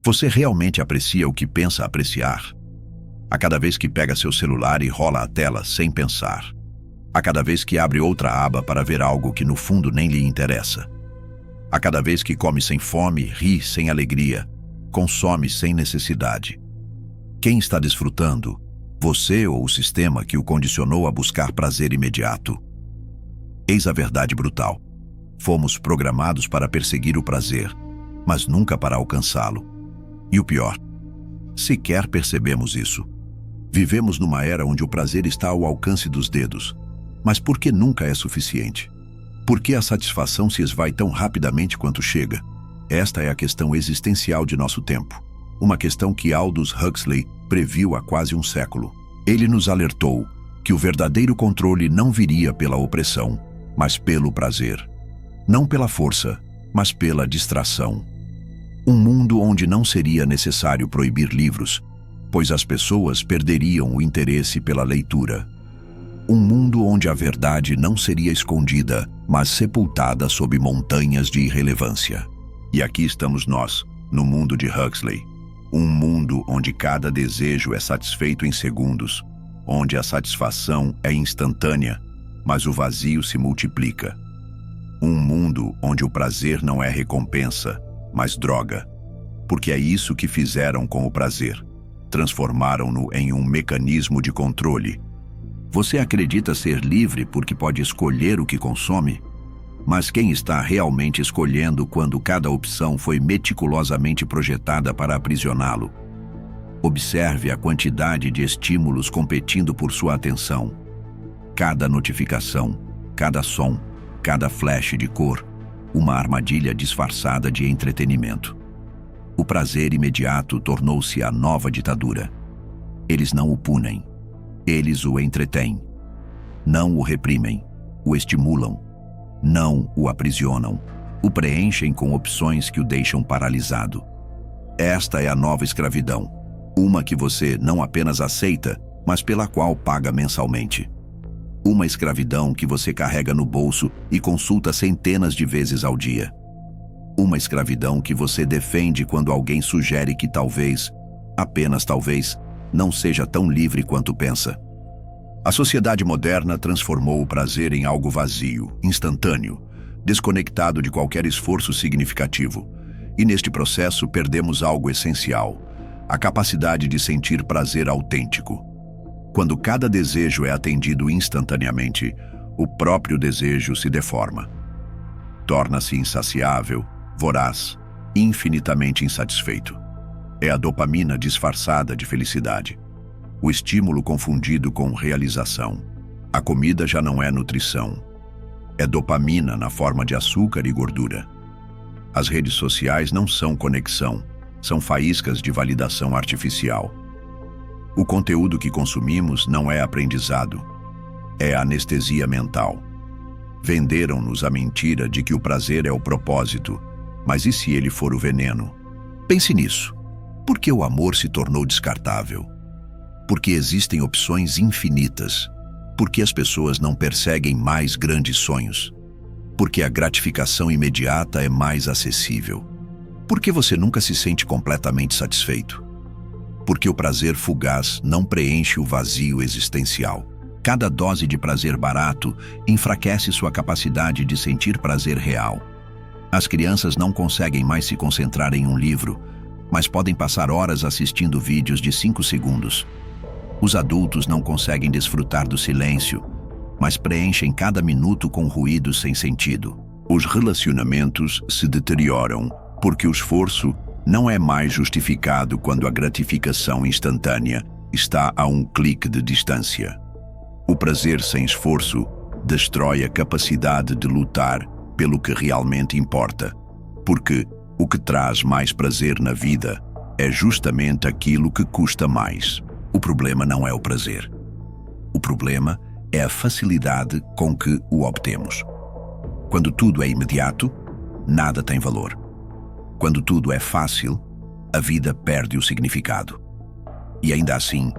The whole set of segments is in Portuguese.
Você realmente aprecia o que pensa apreciar? A cada vez que pega seu celular e rola a tela sem pensar. A cada vez que abre outra aba para ver algo que no fundo nem lhe interessa. A cada vez que come sem fome, ri sem alegria, consome sem necessidade. Quem está desfrutando? Você ou o sistema que o condicionou a buscar prazer imediato? Eis a verdade brutal. Fomos programados para perseguir o prazer, mas nunca para alcançá-lo. E o pior, sequer percebemos isso. Vivemos numa era onde o prazer está ao alcance dos dedos. Mas por que nunca é suficiente? Por que a satisfação se esvai tão rapidamente quanto chega? Esta é a questão existencial de nosso tempo. Uma questão que Aldous Huxley previu há quase um século. Ele nos alertou que o verdadeiro controle não viria pela opressão, mas pelo prazer. Não pela força, mas pela distração. Um mundo onde não seria necessário proibir livros, pois as pessoas perderiam o interesse pela leitura. Um mundo onde a verdade não seria escondida, mas sepultada sob montanhas de irrelevância. E aqui estamos nós, no mundo de Huxley. Um mundo onde cada desejo é satisfeito em segundos, onde a satisfação é instantânea, mas o vazio se multiplica. Um mundo onde o prazer não é recompensa, mas droga. Porque é isso que fizeram com o prazer. Transformaram-no em um mecanismo de controle. Você acredita ser livre porque pode escolher o que consome? Mas quem está realmente escolhendo quando cada opção foi meticulosamente projetada para aprisioná-lo? Observe a quantidade de estímulos competindo por sua atenção. Cada notificação, cada som, cada flash de cor, uma armadilha disfarçada de entretenimento. O prazer imediato tornou-se a nova ditadura. Eles não o punem. Eles o entretêm. Não o reprimem. O estimulam. Não o aprisionam. O preenchem com opções que o deixam paralisado. Esta é a nova escravidão. Uma que você não apenas aceita, mas pela qual paga mensalmente. Uma escravidão que você carrega no bolso e consulta centenas de vezes ao dia. Uma escravidão que você defende quando alguém sugere que talvez, apenas talvez, não seja tão livre quanto pensa. A sociedade moderna transformou o prazer em algo vazio, instantâneo, desconectado de qualquer esforço significativo. E neste processo perdemos algo essencial, a capacidade de sentir prazer autêntico. Quando cada desejo é atendido instantaneamente, o próprio desejo se deforma. Torna-se insaciável, voraz, infinitamente insatisfeito. É a dopamina disfarçada de felicidade. O estímulo confundido com realização. A comida já não é nutrição. É dopamina na forma de açúcar e gordura. As redes sociais não são conexão, são faíscas de validação artificial. O conteúdo que consumimos não é aprendizado, é anestesia mental. Venderam-nos a mentira de que o prazer é o propósito, mas e se ele for o veneno? Pense nisso. Por que o amor se tornou descartável? Porque existem opções infinitas. Porque as pessoas não perseguem mais grandes sonhos. Porque a gratificação imediata é mais acessível. Porque você nunca se sente completamente satisfeito. Porque o prazer fugaz não preenche o vazio existencial. Cada dose de prazer barato enfraquece sua capacidade de sentir prazer real. As crianças não conseguem mais se concentrar em um livro, mas podem passar horas assistindo vídeos de 5 segundos. Os adultos não conseguem desfrutar do silêncio, mas preenchem cada minuto com ruídos sem sentido. Os relacionamentos se deterioram porque o esforço não é mais justificado quando a gratificação instantânea está a um clique de distância. O prazer sem esforço destrói a capacidade de lutar pelo que realmente importa, porque o que traz mais prazer na vida é justamente aquilo que custa mais. O problema não é o prazer. O problema é a facilidade com que o obtemos. Quando tudo é imediato, nada tem valor. Quando tudo é fácil, a vida perde o significado. E ainda assim,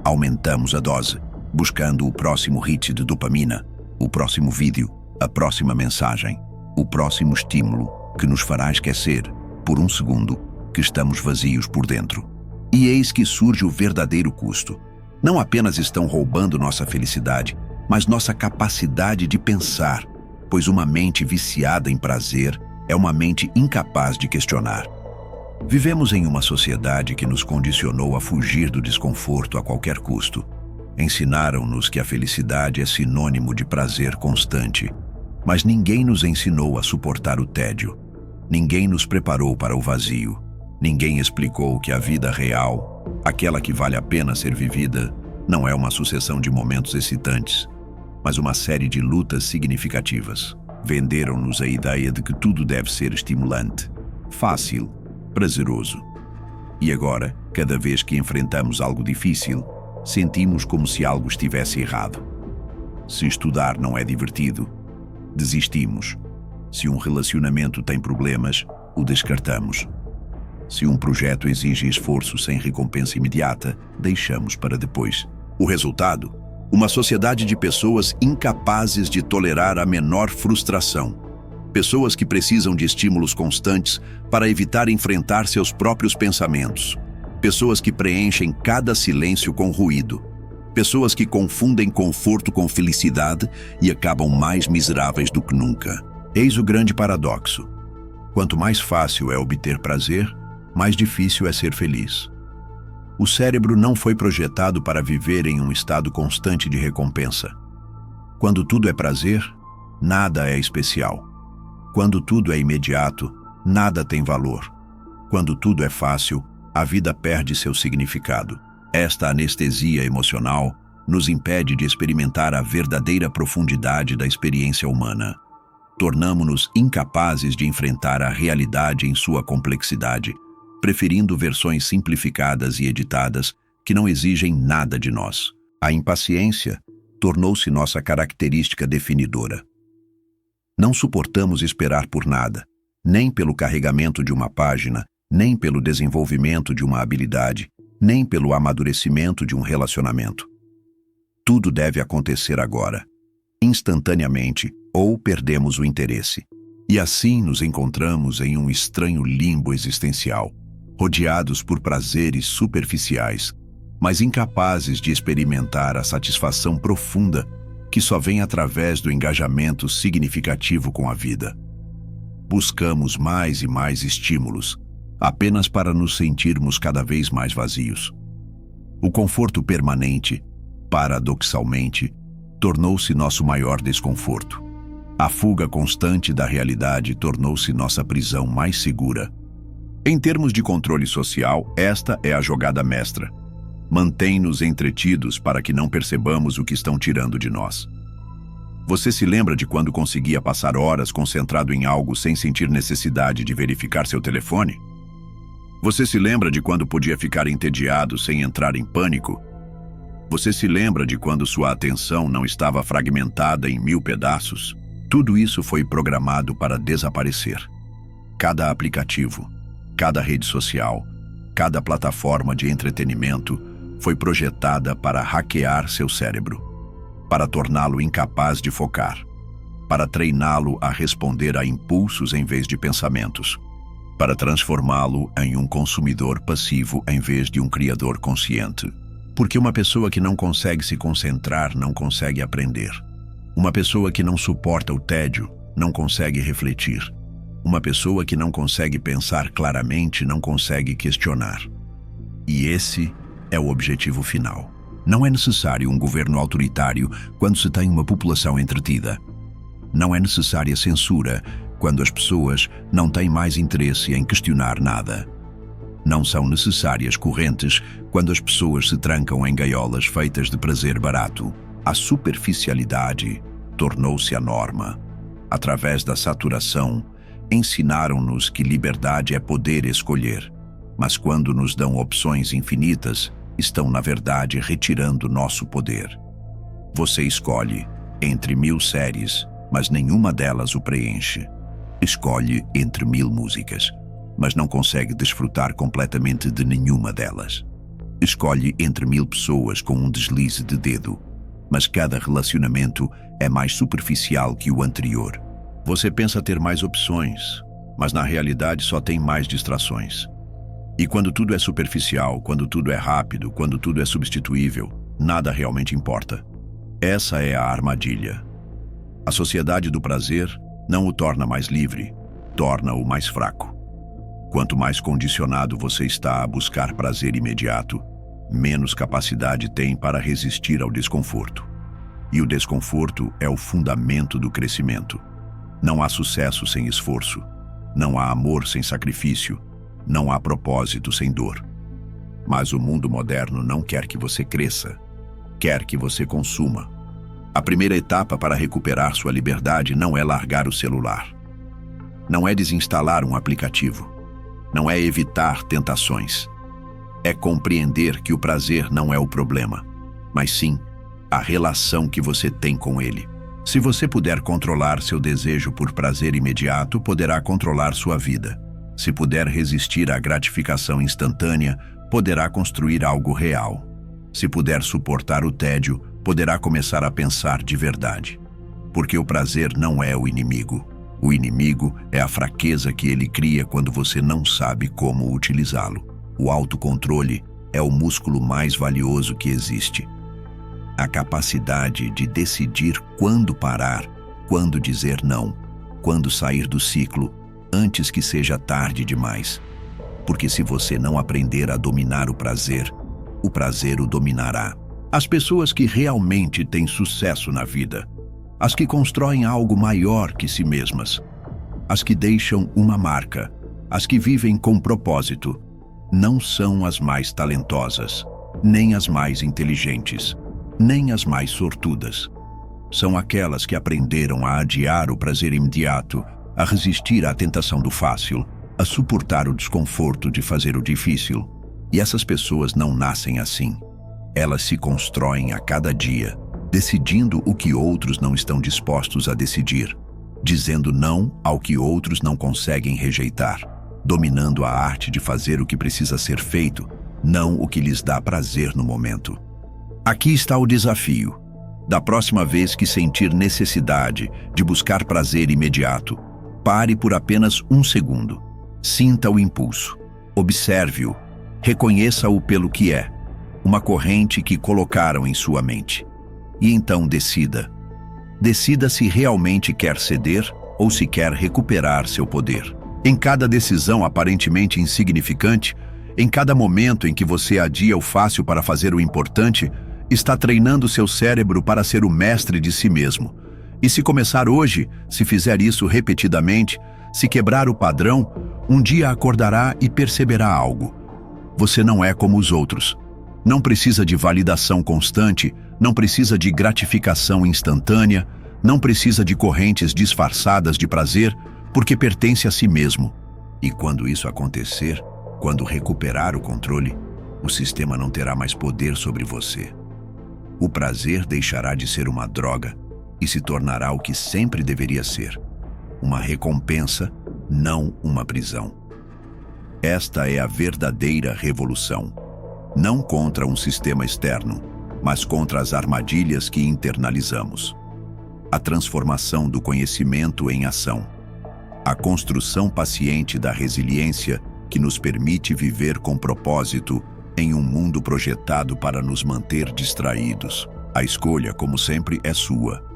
aumentamos a dose, buscando o próximo hit de dopamina, o próximo vídeo, a próxima mensagem, o próximo estímulo que nos fará esquecer, por um segundo, que estamos vazios por dentro. E eis que surge o verdadeiro custo. Não apenas estão roubando nossa felicidade, mas nossa capacidade de pensar, pois uma mente viciada em prazer é uma mente incapaz de questionar. Vivemos em uma sociedade que nos condicionou a fugir do desconforto a qualquer custo. Ensinaram-nos que a felicidade é sinônimo de prazer constante, mas ninguém nos ensinou a suportar o tédio. Ninguém nos preparou para o vazio. Ninguém explicou que a vida real, aquela que vale a pena ser vivida, não é uma sucessão de momentos excitantes, mas uma série de lutas significativas. Venderam-nos a ideia de que tudo deve ser estimulante, fácil, prazeroso. E agora, cada vez que enfrentamos algo difícil, sentimos como se algo estivesse errado. Se estudar não é divertido, desistimos. Se um relacionamento tem problemas, o descartamos. Se um projeto exige esforço sem recompensa imediata, deixamos para depois. O resultado? Uma sociedade de pessoas incapazes de tolerar a menor frustração. Pessoas que precisam de estímulos constantes para evitar enfrentar seus próprios pensamentos. Pessoas que preenchem cada silêncio com ruído. Pessoas que confundem conforto com felicidade e acabam mais miseráveis do que nunca. Eis o grande paradoxo. Quanto mais fácil é obter prazer, mais difícil é ser feliz. O cérebro não foi projetado para viver em um estado constante de recompensa. Quando tudo é prazer, nada é especial. Quando tudo é imediato, nada tem valor. Quando tudo é fácil, a vida perde seu significado. Esta anestesia emocional nos impede de experimentar a verdadeira profundidade da experiência humana. Tornamo-nos incapazes de enfrentar a realidade em sua complexidade, preferindo versões simplificadas e editadas que não exigem nada de nós. A impaciência tornou-se nossa característica definidora. Não suportamos esperar por nada, nem pelo carregamento de uma página, nem pelo desenvolvimento de uma habilidade, nem pelo amadurecimento de um relacionamento. Tudo deve acontecer agora, instantaneamente, ou perdemos o interesse. E assim nos encontramos em um estranho limbo existencial, rodeados por prazeres superficiais, mas incapazes de experimentar a satisfação profunda que só vem através do engajamento significativo com a vida. Buscamos mais e mais estímulos, apenas para nos sentirmos cada vez mais vazios. O conforto permanente, paradoxalmente, tornou-se nosso maior desconforto. A fuga constante da realidade tornou-se nossa prisão mais segura. Em termos de controle social, esta é a jogada mestra. Mantém-nos entretidos para que não percebamos o que estão tirando de nós. Você se lembra de quando conseguia passar horas concentrado em algo sem sentir necessidade de verificar seu telefone? Você se lembra de quando podia ficar entediado sem entrar em pânico? Você se lembra de quando sua atenção não estava fragmentada em 1000 pedaços? Tudo isso foi programado para desaparecer. Cada aplicativo, cada rede social, cada plataforma de entretenimento foi projetada para hackear seu cérebro, para torná-lo incapaz de focar, para treiná-lo a responder a impulsos em vez de pensamentos, para transformá-lo em um consumidor passivo em vez de um criador consciente. Porque uma pessoa que não consegue se concentrar não consegue aprender. Uma pessoa que não suporta o tédio não consegue refletir. Uma pessoa que não consegue pensar claramente não consegue questionar. E esse é o objetivo final. Não é necessário um governo autoritário quando se tem uma população entretida. Não é necessária censura quando as pessoas não têm mais interesse em questionar nada. Não são necessárias correntes quando as pessoas se trancam em gaiolas feitas de prazer barato. A superficialidade tornou-se a norma. Através da saturação, ensinaram-nos que liberdade é poder escolher. Mas quando nos dão opções infinitas, estão, na verdade, retirando nosso poder. Você escolhe entre 1000 séries, mas nenhuma delas o preenche. Escolhe entre 1000 músicas, mas não consegue desfrutar completamente de nenhuma delas. Escolhe entre 1000 pessoas com um deslize de dedo, mas cada relacionamento é mais superficial que o anterior. Você pensa ter mais opções, mas na realidade só tem mais distrações. E quando tudo é superficial, quando tudo é rápido, quando tudo é substituível, nada realmente importa. Essa é a armadilha. A sociedade do prazer não o torna mais livre, torna-o mais fraco. Quanto mais condicionado você está a buscar prazer imediato, menos capacidade tem para resistir ao desconforto. E o desconforto é o fundamento do crescimento. Não há sucesso sem esforço. Não há amor sem sacrifício. Não há propósito sem dor. Mas o mundo moderno não quer que você cresça. Quer que você consuma. A primeira etapa para recuperar sua liberdade não é largar o celular. Não é desinstalar um aplicativo. Não é evitar tentações. É compreender que o prazer não é o problema, mas sim a relação que você tem com ele. Se você puder controlar seu desejo por prazer imediato, poderá controlar sua vida. Se puder resistir à gratificação instantânea, poderá construir algo real. Se puder suportar o tédio, poderá começar a pensar de verdade. Porque o prazer não é o inimigo. O inimigo é a fraqueza que ele cria quando você não sabe como utilizá-lo. O autocontrole é o músculo mais valioso que existe. A capacidade de decidir quando parar, quando dizer não, quando sair do ciclo, antes que seja tarde demais. Porque se você não aprender a dominar o prazer o dominará. As pessoas que realmente têm sucesso na vida, as que constroem algo maior que si mesmas, as que deixam uma marca, as que vivem com propósito, não são as mais talentosas, nem as mais inteligentes, nem as mais sortudas. São aquelas que aprenderam a adiar o prazer imediato, a resistir à tentação do fácil, a suportar o desconforto de fazer o difícil. E essas pessoas não nascem assim. Elas se constroem a cada dia, decidindo o que outros não estão dispostos a decidir, dizendo não ao que outros não conseguem rejeitar, dominando a arte de fazer o que precisa ser feito, não o que lhes dá prazer no momento. Aqui está o desafio. Da próxima vez que sentir necessidade de buscar prazer imediato, pare por apenas 1 segundo. Sinta o impulso. Observe-o. Reconheça-o pelo que é. Uma corrente que colocaram em sua mente. E então decida. Decida se realmente quer ceder ou se quer recuperar seu poder. Em cada decisão aparentemente insignificante, em cada momento em que você adia o fácil para fazer o importante, está treinando seu cérebro para ser o mestre de si mesmo. E se começar hoje, se fizer isso repetidamente, se quebrar o padrão, um dia acordará e perceberá algo. Você não é como os outros. Não precisa de validação constante, não precisa de gratificação instantânea, não precisa de correntes disfarçadas de prazer, porque pertence a si mesmo. E quando isso acontecer, quando recuperar o controle, o sistema não terá mais poder sobre você. O prazer deixará de ser uma droga e se tornará o que sempre deveria ser: uma recompensa, não uma prisão. Esta é a verdadeira revolução. Não contra um sistema externo, mas contra as armadilhas que internalizamos. A transformação do conhecimento em ação. A construção paciente da resiliência que nos permite viver com propósito em um mundo projetado para nos manter distraídos. A escolha, como sempre, é sua.